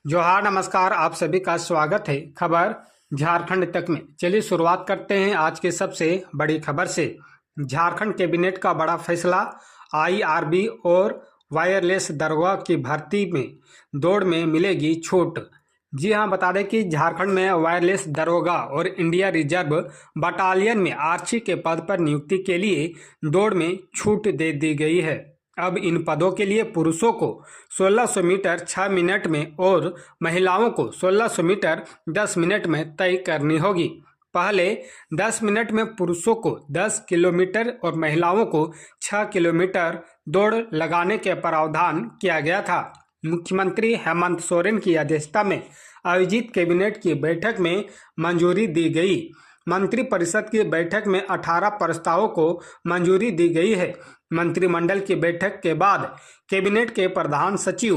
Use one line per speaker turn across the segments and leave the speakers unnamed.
जोहार नमस्कार, आप सभी का स्वागत है खबर झारखंड तक में। चलिए शुरुआत करते हैं आज के सबसे बड़ी खबर से। झारखंड कैबिनेट का बड़ा फैसला, आईआरबी और वायरलेस दरोगा की भर्ती में दौड़ में मिलेगी छूट। जी हां, बता दें कि झारखंड में वायरलेस दरोगा और इंडिया रिजर्व बटालियन में आर्ची के पद पर नियुक्ति के लिए दौड़ में छूट दे दी गई है। अब इन पदों के लिए पुरुषों को 1600 मीटर 6 मिनट में और महिलाओं को 1600 मीटर 10 मिनट में तय करनी होगी। पहले 10 मिनट में पुरुषों को 10 किलोमीटर और महिलाओं को 6 किलोमीटर दौड़ लगाने के प्रावधान किया गया था। मुख्यमंत्री हेमंत सोरेन की अध्यक्षता में आयोजित कैबिनेट की बैठक में मंजूरी दी गई। मंत्रिपरिषद की बैठक में 18 प्रस्तावों को मंजूरी दी गई है। मंत्रिमंडल की बैठक के बाद कैबिनेट के प्रधान सचिव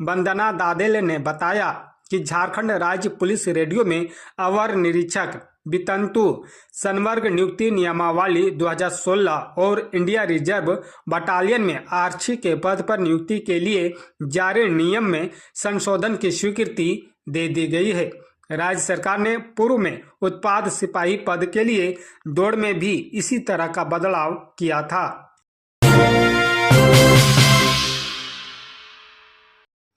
वंदना दादेले ने बताया कि झारखंड राज्य पुलिस रेडियो में अवर निरीक्षक वितंतु संवर्ग नियुक्ति नियमावली 2016 और इंडिया रिजर्व बटालियन में आरक्षी के पद पर नियुक्ति के लिए जारी नियम में संशोधन की स्वीकृति दे दी गई है। राज्य सरकार ने पूर्व में उत्पाद सिपाही पद के लिए दौड़ में भी इसी तरह का बदलाव किया था।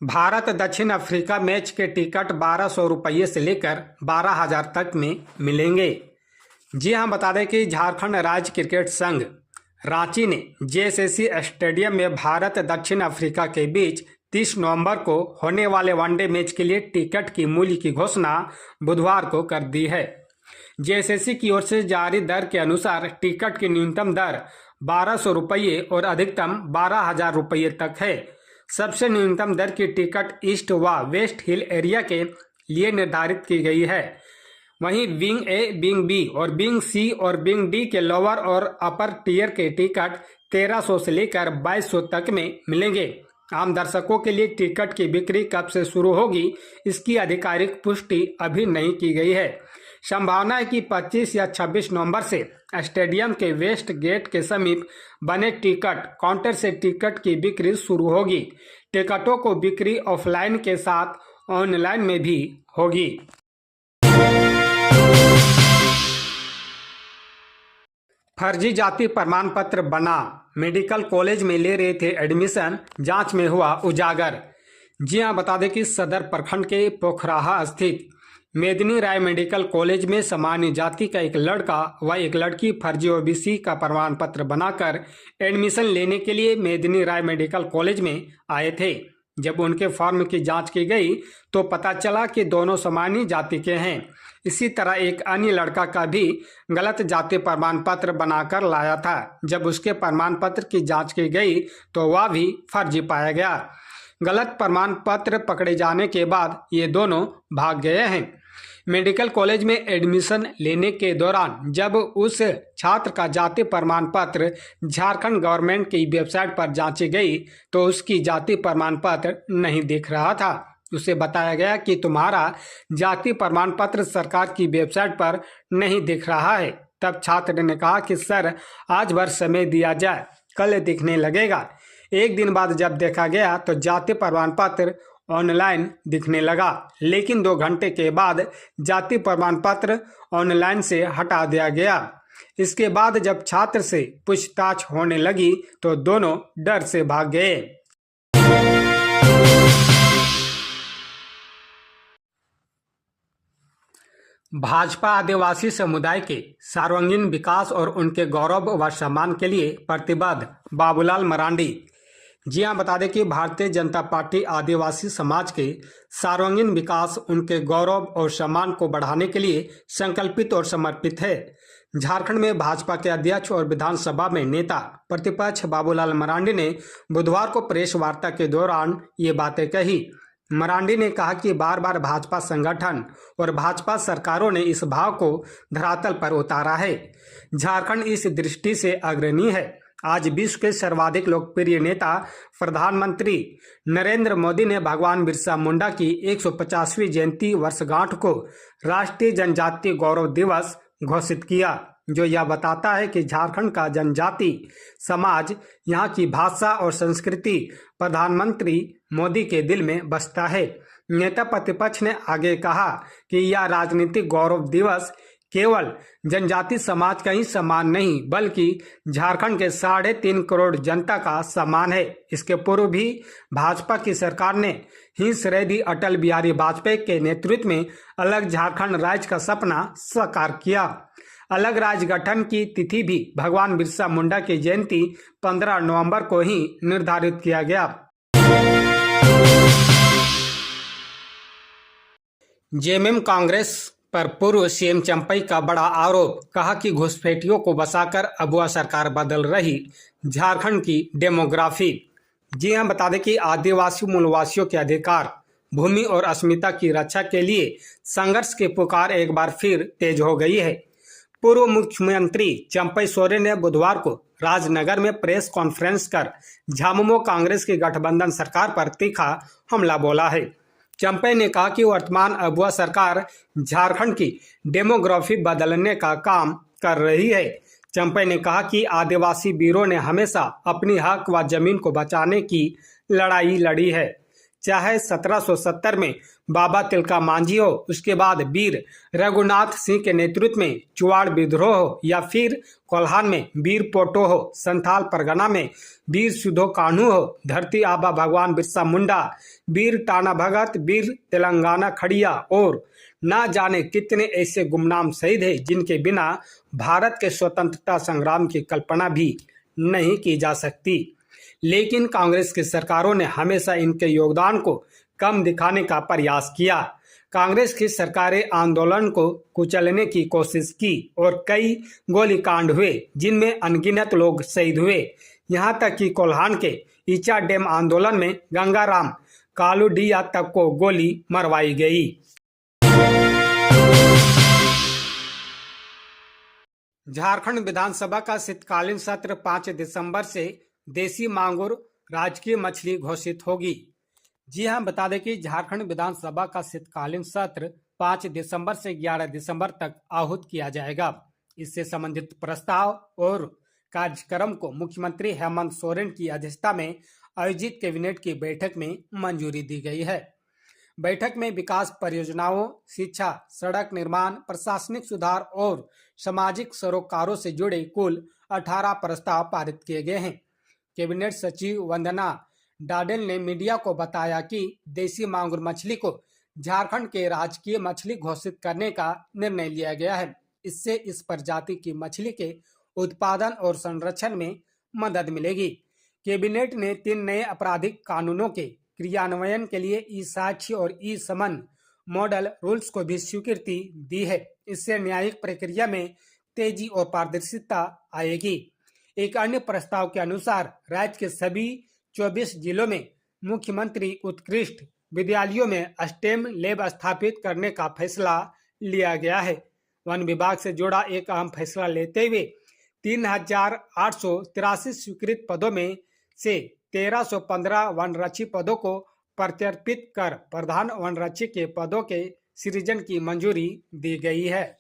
भारत दक्षिण अफ्रीका मैच के टिकट 1200 रुपये से लेकर 12,000 तक में मिलेंगे। जी हां, बता दें कि झारखंड राज्य क्रिकेट संघ रांची ने जेएसएससी स्टेडियम में भारत दक्षिण अफ्रीका के बीच 30 नवंबर को होने वाले वनडे मैच के लिए टिकट की मूल्य की घोषणा बुधवार को कर दी है। जेएसएससी की ओर से जारी दर के अनुसार टिकट की न्यूनतम दर 1200 रुपये और अधिकतम 12,000 रुपये तक है। सबसे न्यूनतम दर की टिकट ईस्ट व वेस्ट हिल एरिया के लिए निर्धारित की गई है। वहीं विंग ए, विंग बी और विंग सी और विंग डी के लोअर और अपर टियर के टिकट 1300 से लेकर 2200 तक में मिलेंगे। आम दर्शकों के लिए टिकट की बिक्री कब से शुरू होगी, इसकी आधिकारिक पुष्टि अभी नहीं की गई है। संभावना है कि 25 या 26 नवंबर से स्टेडियम के वेस्ट गेट के समीप बने टिकट काउंटर से टिकट की बिक्री शुरू होगी। टिकटों को बिक्री ऑफलाइन के साथ ऑनलाइन में भी होगी। फर्जी जाति प्रमाण पत्र बना मेडिकल कॉलेज में ले रहे थे एडमिशन, जांच में हुआ उजागर। जी हां, बता दें कि सदर प्रखंड के पोखराहा स्थित मेदिनी राय मेडिकल कॉलेज में सामान्य जाति का एक लड़का व एक लड़की फर्जी ओबीसी का प्रमाण पत्र बनाकर एडमिशन लेने के लिए मेदिनी राय मेडिकल कॉलेज में आए थे। जब उनके फॉर्म की जांच की गई तो पता चला कि दोनों सामान्य जाति के हैं। इसी तरह एक अन्य लड़का का भी गलत जाति प्रमाण पत्र बनाकर लाया था। जब उसके प्रमाण पत्र की जांच की गई तो वह भी फर्जी पाया गया। गलत प्रमाण पत्र पकड़े जाने के बाद ये दोनों भाग गए हैं। मेडिकल कॉलेज में एडमिशन लेने के दौरान जब उस छात्र का जाति प्रमाण पत्र झारखंड गवर्नमेंट की वेबसाइट पर जांची गई तो उसकी जाति प्रमाण पत्र नहीं दिख रहा था। उसे बताया गया कि तुम्हारा जाति प्रमाण पत्र सरकार की वेबसाइट पर नहीं दिख रहा है। तब छात्र ने कहा कि सर, आज भर समय दिया जाए, कल दिखने लगेगा। एक दिन बाद जब देखा गया तो जाति प्रमाण पत्र ऑनलाइन दिखने लगा, लेकिन 2 घंटे के बाद जाति प्रमाण पत्र ऑनलाइन से हटा दिया गया। इसके बाद जब छात्र से पूछताछ होने लगी तो दोनों डर से भाग गए। भाजपा आदिवासी समुदाय के सर्वांगीण विकास और उनके गौरव व सम्मान के लिए प्रतिबद्ध, बाबूलाल मरांडी। जी हां, बता दें कि भारतीय जनता पार्टी आदिवासी समाज के सर्वांगीण विकास, उनके गौरव और सम्मान को बढ़ाने के लिए संकल्पित और समर्पित है। झारखंड में भाजपा के अध्यक्ष और विधानसभा में नेता प्रतिपक्ष बाबूलाल मरांडी ने बुधवार को प्रेस वार्ता के दौरान ये बातें कही। मरांडी ने कहा कि बार बार भाजपा संगठन और भाजपा सरकारों ने इस भाव को धरातल पर उतारा है। झारखंड इस दृष्टि से अग्रणी है। आज विश्व के सर्वाधिक लोकप्रिय नेता प्रधानमंत्री नरेंद्र मोदी ने भगवान बिरसा मुंडा की 150वीं जयंती वर्षगांठ को राष्ट्रीय जनजातीय गौरव दिवस घोषित किया, जो यह बताता है कि झारखंड का जनजाति समाज, यहाँ की भाषा और संस्कृति प्रधानमंत्री मोदी के दिल में बसता है। नेता प्रतिपक्ष ने आगे कहा कि यह राजनीतिक गौरव दिवस केवल जनजाति समाज का ही सम्मान नहीं बल्कि झारखंड के 3.5 करोड़ जनता का सम्मान है। इसके पूर्व भी भाजपा की सरकार ने ही श्रीमती अटल बिहारी वाजपेयी के नेतृत्व में अलग झारखंड राज्य का सपना साकार किया। अलग राज्य गठन की तिथि भी भगवान बिरसा मुंडा की जयंती 15 नवंबर को ही निर्धारित किया गया। जेएमएम कांग्रेस पर पूर्व सीएम चंपई का बड़ा आरोप, कहा कि घुसपैठियों को बसाकर अबुआ सरकार बदल रही झारखंड की डेमोग्राफी। जी हां, बता दें कि आदिवासी मूलवासियों के अधिकार, भूमि और अस्मिता की रक्षा के लिए संघर्ष की पुकार एक बार फिर तेज हो गई है। पूर्व मुख्यमंत्री चंपई सोरेन ने बुधवार को राजनगर में प्रेस कॉन्फ्रेंस कर झामुमो कांग्रेस की गठबंधन सरकार पर तीखा हमला बोला है। चंपई ने कहा कि वर्तमान अबुआ सरकार झारखंड की डेमोग्राफी बदलने का काम कर रही है। चंपई ने कहा कि आदिवासी वीरों ने हमेशा अपनी हक व जमीन को बचाने की लड़ाई लड़ी है, चाहे 1770 में बाबा तिलका मांझी हो, उसके बाद वीर रघुनाथ सिंह के नेतृत्व में चुवाड़ विद्रोह हो, या फिर कोल्हान में वीर पोटो हो, संथाल परगना में वीर सुधो कान्हू हो, धरती आबा भगवान बिरसा मुंडा, वीर टाना भगत, वीर तेलंगाना खड़िया और ना जाने कितने ऐसे गुमनाम शहीद हैं जिनके बिना भारत के स्वतंत्रता संग्राम की कल्पना भी नहीं की जा सकती। लेकिन कांग्रेस की सरकारों ने हमेशा इनके योगदान को कम दिखाने का प्रयास किया। कांग्रेस की सरकारें आंदोलन को कुचलने की कोशिश की और कई गोलीकांड हुए जिनमें अनगिनत लोग शहीद हुए। यहां तक कि कोल्हान के ईचा डैम आंदोलन में गंगाराम कालूडिया तक को गोली मरवाई गई। झारखंड विधानसभा का शीतकालीन सत्र 5 दिसंबर से देसी मांगुर राजकीय मछली घोषित होगी। जी हां, बता दें कि झारखंड विधानसभा का शीतकालीन सत्र 5 दिसंबर से 11 दिसंबर तक आहूत किया जाएगा। इससे संबंधित प्रस्ताव और कार्यक्रम को मुख्यमंत्री हेमंत सोरेन की अध्यक्षता में आयोजित कैबिनेट की बैठक में मंजूरी दी गई है। बैठक में विकास परियोजनाओं, शिक्षा, सड़क निर्माण, प्रशासनिक सुधार और सामाजिक सरोकारों से जुड़े कुल 18 प्रस्ताव पारित किए गए हैं। कैबिनेट सचिव वंदना डाडेल ने मीडिया को बताया कि देसी मांगुर मछली को झारखंड के राजकीय मछली घोषित करने का निर्णय लिया गया है। इससे इस प्रजाति की मछली के उत्पादन और संरक्षण में मदद मिलेगी। कैबिनेट ने 3 नए आपराधिक कानूनों के क्रियान्वयन के लिए ई साक्ष्य और ई समन मॉडल रूल्स को भी स्वीकृति दी है। इससे न्यायिक प्रक्रिया में तेजी और पारदर्शिता आएगी। एक अन्य प्रस्ताव के अनुसार राज्य के सभी 24 जिलों में मुख्यमंत्री उत्कृष्ट विद्यालयों में स्टेम लैब स्थापित करने का फैसला लिया गया है। वन विभाग से जुड़ा एक अहम फैसला लेते हुए 3,883 स्वीकृत पदों में से 1,315 वनरक्षी पदों को प्रत्यर्पित कर प्रधान वनरक्षी के पदों के सृजन की मंजूरी दी गई है।